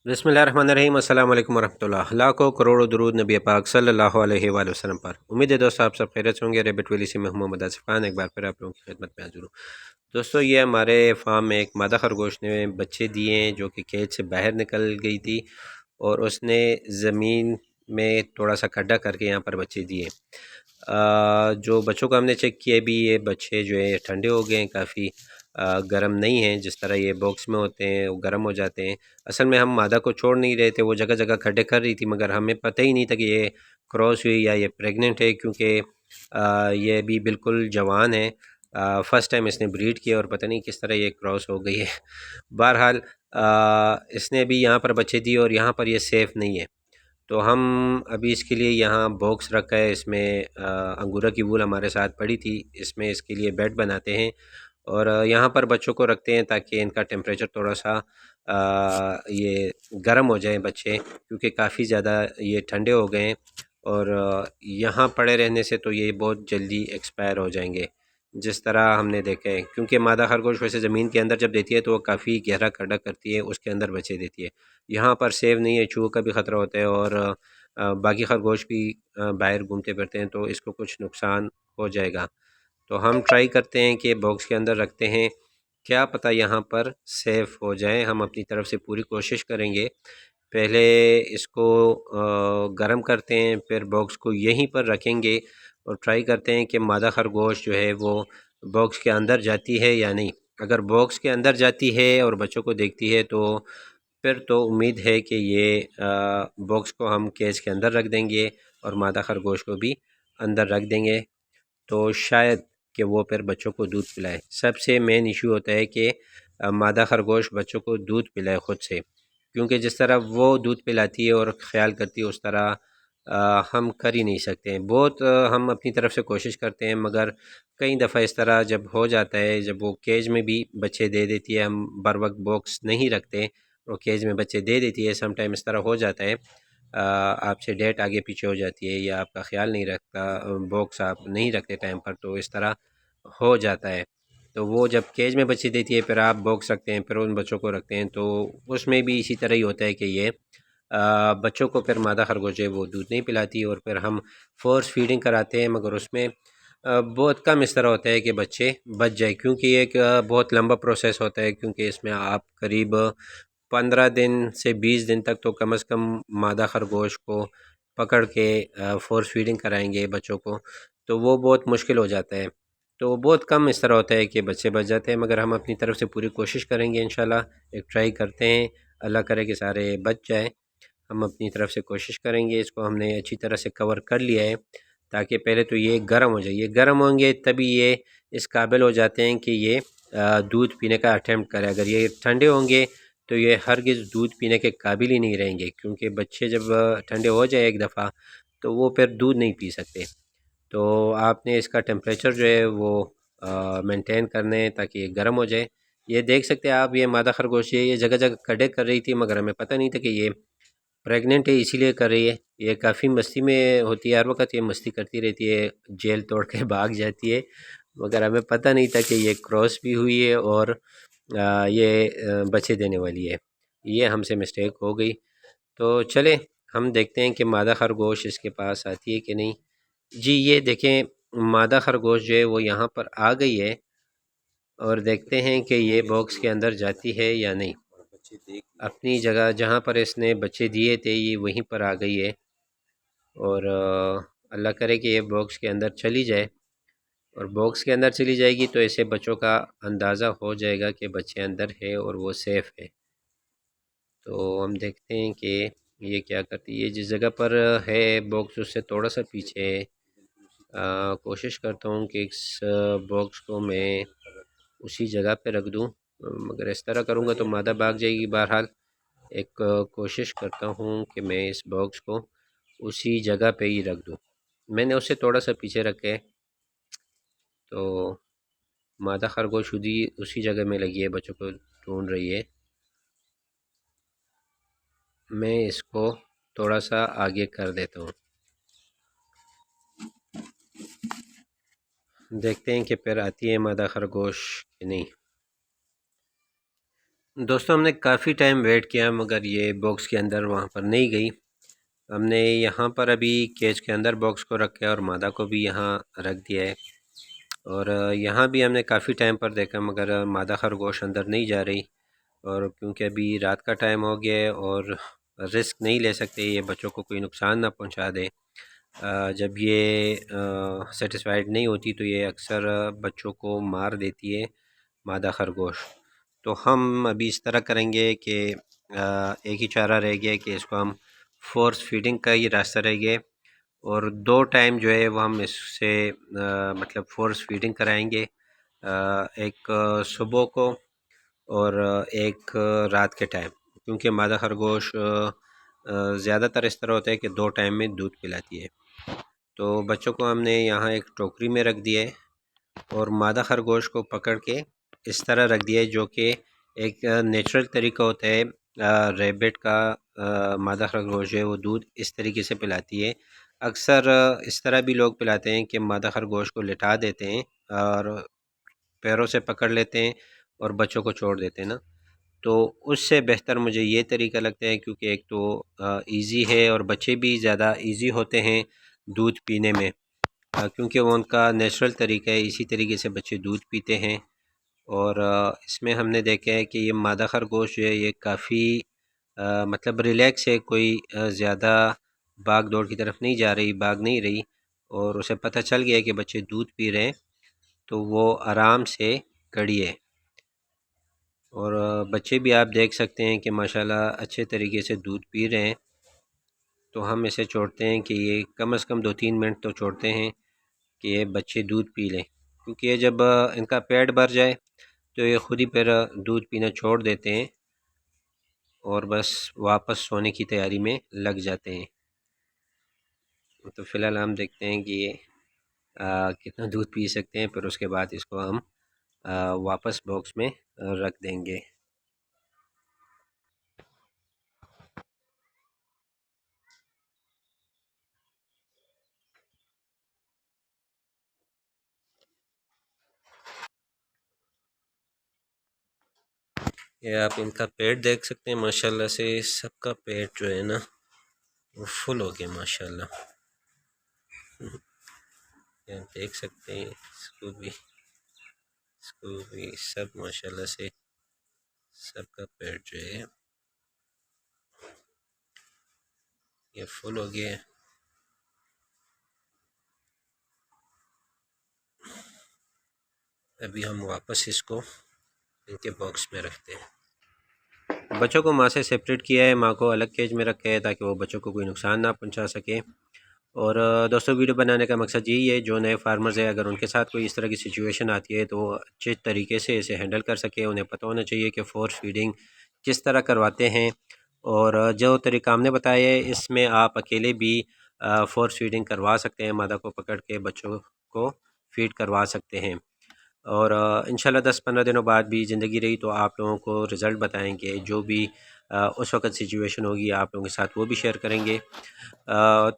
बिस्मिल्लाहिर्रहमानिर्रहीम अस्सलाम वालेकुम वरहमतुल्लाह। लाखों करोड़ों दुरूद नबी पाक सल्लल्लाहु अलैहि वसल्लम पर। उम्मीद है दोस्तों आप सब खैरियत से होंगे। रेबिट वैली से मैं हूं मोहम्मद आसिफ खान, एक बार फिर आप लोगों की खिदमत में हाजिर हूँ। दोस्तों ये हमारे फार्म में एक मादा खरगोश ने बच्चे दिए हैं जो कि केज से बाहर निकल गई थी और उसने ज़मीन में थोड़ा सा खड्डा करके यहाँ पर बच्चे दिए। जो बच्चों को हमने चेक किया भी, ये बच्चे जो है ठंडे हो गए हैं काफ़ी, गर्म नहीं हैं। जिस तरह ये बॉक्स में होते हैं वो गर्म हो जाते हैं। असल में हम मादा को छोड़ नहीं रहे थे, वो जगह जगह खड्डे कर रही थी, मगर हमें पता ही नहीं था कि ये क्रॉस हुई या ये प्रेग्नेंट है, क्योंकि ये भी बिल्कुल जवान है। फ़र्स्ट टाइम इसने ब्रीड किया और पता नहीं किस तरह ये क्रॉस हो गई है। बहरहाल इसने भी यहाँ पर बच्चे दिए और यहाँ पर ये सेफ़ नहीं है। तो हम अभी इसके लिए यहाँ बॉक्स रखा है, इसमें अंगूरा की वूल हमारे साथ पड़ी थी, इसमें इसके लिए बेड बनाते हैं और यहाँ पर बच्चों को रखते हैं ताकि इनका टेम्परेचर थोड़ा सा ये गर्म हो जाए बच्चे, क्योंकि काफ़ी ज़्यादा ये ठंडे हो गए हैं और यहाँ पड़े रहने से तो ये बहुत जल्दी एक्सपायर हो जाएंगे, जिस तरह हमने देखा है। क्योंकि मादा खरगोश वैसे ज़मीन के अंदर जब देती है तो वो काफ़ी गहरा खड्डा करती है, उसके अंदर बच्चे देती है। यहाँ पर सेव नहीं है, चूहों का भी ख़तरा होता है और बाकी खरगोश भी बाहर घूमते फिरते हैं, तो इसको कुछ नुकसान हो जाएगा। तो हम ट्राई करते हैं कि बॉक्स के अंदर रखते हैं, क्या पता यहाँ पर सेफ़ हो जाए। हम अपनी तरफ से पूरी कोशिश करेंगे। पहले इसको गर्म करते हैं, फिर बॉक्स को यहीं पर रखेंगे और ट्राई करते हैं कि मादा खरगोश जो है वो बॉक्स के अंदर जाती है या नहीं। अगर बॉक्स के अंदर जाती है और बच्चों को देखती है तो फिर तो उम्मीद है कि ये बॉक्स को हम केज के अंदर रख देंगे और मादा खरगोश को भी अंदर रख देंगे, तो शायद कि वो फिर बच्चों को दूध पिलाए। सबसे मेन इशू होता है कि मादा खरगोश बच्चों को दूध पिलाए ख़ुद से, क्योंकि जिस तरह वो दूध पिलाती है और ख़्याल करती है उस तरह हम कर ही नहीं सकते हैं। बहुत हम अपनी तरफ से कोशिश करते हैं, मगर कई दफ़ा इस तरह जब हो जाता है, जब वो केज में भी बच्चे दे देती है, हम बर वक्त बॉक्स नहीं रखते, वो केज में बच्चे दे देती है, सम टाइम इस तरह हो जाता है, आपसे डेट आगे पीछे हो जाती है या आपका ख्याल नहीं रखता, बॉक्स आप नहीं रखते टाइम पर, तो इस तरह हो जाता है। तो वो जब केज में बच्चे देती है फिर आप बॉक्स रखते हैं, फिर उन बच्चों को रखते हैं, तो उसमें भी इसी तरह ही होता है कि ये बच्चों को फिर मादा खरगोश है वो दूध नहीं पिलाती और फिर हम फ़ोर्स फीडिंग कराते हैं, मगर उसमें बहुत कम इस तरह होता है कि बच्चे बच जाए, क्योंकि ये एक बहुत लंबा प्रोसेस होता है। क्योंकि इसमें आप करीब 15 दिन से 20 दिन तक तो कम से कम मादा खरगोश को पकड़ के फ़ोर्स फीडिंग कराएंगे बच्चों को, तो वो बहुत मुश्किल हो जाता है। तो बहुत कम इस तरह होता है कि बच्चे बच जाते हैं, मगर हम अपनी तरफ से पूरी कोशिश करेंगे इंशाल्लाह। एक ट्राई करते हैं, अल्लाह करे कि सारे बच जाए। हम अपनी तरफ से कोशिश करेंगे। इसको हमने अच्छी तरह से कवर कर लिया है, ताकि पहले तो ये गर्म हो जाए। ये गर्म होंगे तभी ये इस काबिल हो जाते हैं कि ये दूध पीने का अटेम्प्ट करें। अगर ये ठंडे होंगे तो ये हरगिज़ दूध पीने के काबिल ही नहीं रहेंगे, क्योंकि बच्चे जब ठंडे हो जाए एक दफ़ा तो वो फिर दूध नहीं पी सकते। तो आपने इसका टेम्परेचर जो है वो मेंटेन करना है ताकि ये गर्म हो जाए। ये देख सकते हैं आप, ये मादा खरगोश है, ये जगह जगह खड्डे कर रही थी, मगर हमें पता नहीं था कि ये प्रेग्नेंट है, इसीलिए कर रही है। ये काफ़ी मस्ती में होती है, हर वक्त ये मस्ती करती रहती है, जेल तोड़ के भाग जाती है, मगर हमें पता नहीं था कि ये क्रॉस भी हुई है और ये बच्चे देने वाली है। ये हमसे मिस्टेक हो गई। तो चलें, हम देखते हैं कि मादा खरगोश इसके पास आती है कि नहीं। जी ये देखें, मादा खरगोश जो है वो यहाँ पर आ गई है और देखते हैं कि ये बॉक्स के अंदर जाती है या नहीं। अपनी जगह जहाँ पर इसने बच्चे दिए थे ये वहीं पर आ गई है और अल्लाह करे कि ये बॉक्स के अंदर चली जाए। और बॉक्स के अंदर चली जाएगी तो ऐसे बच्चों का अंदाज़ा हो जाएगा कि बच्चे अंदर है और वो सेफ़ है। तो हम देखते हैं कि ये क्या करती है। जिस जगह पर है बॉक्स उससे थोड़ा सा पीछे है। कोशिश करता हूँ कि इस बॉक्स को मैं उसी जगह पे रख दूँ, मगर इस तरह करूँगा तो मादा भाग जाएगी। बहरहाल एक कोशिश करता हूँ कि मैं इस बॉक्स को उसी जगह पे ही रख दूँ। मैंने उससे थोड़ा सा पीछे रखे है, तो मादा खरगोश खुदी उसी जगह में लगी है, बच्चों को ढूंढ रही है। मैं इसको थोड़ा सा आगे कर देता हूँ, देखते हैं कि फिर आती है मादा खरगोश कि नहीं। दोस्तों हमने काफ़ी टाइम वेट किया मगर ये बॉक्स के अंदर वहाँ पर नहीं गई। हमने यहाँ पर अभी केज के अंदर बॉक्स को रखा है और मादा को भी यहाँ रख दिया है। और यहाँ भी हमने काफ़ी टाइम पर देखा मगर मादा खरगोश अंदर नहीं जा रही। और क्योंकि अभी रात का टाइम हो गया है और रिस्क नहीं ले सकते ये बच्चों को कोई नुकसान ना पहुँचा दे। जब ये सेटिस्फाइड नहीं होती तो ये अक्सर बच्चों को मार देती है मादा खरगोश। तो हम अभी इस तरह करेंगे कि एक ही चारा रह गया कि इसको हम फोर्स फीडिंग का ही रास्ता रह गया और 2 टाइम जो है वो हम इससे मतलब फोर्स फीडिंग कराएंगे। एक सुबह को और एक रात के टाइम, क्योंकि मादा खरगोश ज़्यादातर इस तरह होता है कि 2 टाइम में दूध पिलाती है। तो बच्चों को हमने यहाँ एक टोकरी में रख दिया है और मादा खरगोश को पकड़ के इस तरह रख दिया है, जो कि एक नेचुरल तरीका होता है रैबिट का। मादा खरगोश जो है वो दूध इस तरीके से पिलाती है। अक्सर इस तरह भी लोग पिलाते हैं कि मादा खरगोश को लिटा देते हैं और पैरों से पकड़ लेते हैं और बच्चों को छोड़ देते हैं ना। तो उससे बेहतर मुझे ये तरीका लगता है, क्योंकि एक तो ईज़ी है और बच्चे भी ज़्यादा ईज़ी होते हैं दूध पीने में, क्योंकि वो उनका नेचुरल तरीका है, इसी तरीके से बच्चे दूध पीते हैं। और इसमें हमने देखा है कि ये मादा खरगोश जो है ये काफ़ी मतलब रिलैक्स है, कोई ज़्यादा भाग दौड़ की तरफ नहीं जा रही, भाग नहीं रही। और उसे पता चल गया है कि बच्चे दूध पी रहे हैं तो वो आराम से खड़ी है। और बच्चे भी आप देख सकते हैं कि माशाल्लाह अच्छे तरीके से दूध पी रहे हैं। तो हम इसे छोड़ते हैं कि ये कम से कम 2-3 मिनट तो छोड़ते हैं कि ये बच्चे दूध पी लें, क्योंकि ये जब इनका पेट भर जाए तो ये ख़ुद ही फिर दूध पीना छोड़ देते हैं और बस वापस सोने की तैयारी में लग जाते हैं। तो फ़िलहाल हम देखते हैं कि ये कितना दूध पी सकते हैं, फिर उसके बाद इसको हम वापस बॉक्स में रख देंगे। ये आप इनका पेट देख सकते हैं, माशाल्लाह से सबका पेट जो है ना वो फुल हो गया माशाल्लाह। ये आप देख सकते हैं इसको भी सब माशाल्लाह से सबका पेट जो है ये फुल हो गया है। अभी हम वापस इसको इनके बॉक्स में रखते हैं। बच्चों को माँ से सेपरेट किया है, माँ को अलग केज में रखा है ताकि वो बच्चों को कोई नुकसान ना पहुँचा सके। और दोस्तों वीडियो बनाने का मकसद यही है, जो नए फार्मर्स हैं अगर उनके साथ कोई इस तरह की सिचुएशन आती है तो वो अच्छे तरीके से इसे हैंडल कर सके। उन्हें पता होना चाहिए कि फोर्स फीडिंग किस तरह करवाते हैं। और जो तरीका हमने बताया है इसमें आप अकेले भी फोर्स फीडिंग करवा सकते हैं, मादा को पकड़ के बच्चों को फीड करवा सकते हैं। और इंशाल्लाह 10-15 दिनों बाद भी ज़िंदगी रही तो आप लोगों को रिज़ल्ट बताएंगे। जो भी उस वक़्त सिचुएशन होगी आप लोगों के साथ वो भी शेयर करेंगे।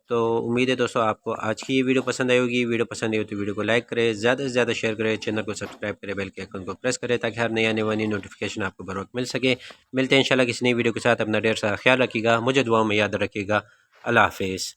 तो उम्मीद है दोस्तों आपको आज की ये वीडियो पसंद आई होगी। वीडियो पसंद आई हो तो वीडियो को लाइक करें, ज़्यादा से ज़्यादा शेयर करें, चैनल को सब्सक्राइब करें, बेल के आइकन को प्रेस करें ताकि हर नई आने वाली नोटिफिकेशन आपको बर वक्त मिल सके। मिलते हैं इंशाल्लाह किसी नई वीडियो के साथ। अपना ढेर सारा ख्याल रखिएगा, मुझे दुआओं में याद रखिएगा। अल्लाह हाफिज़।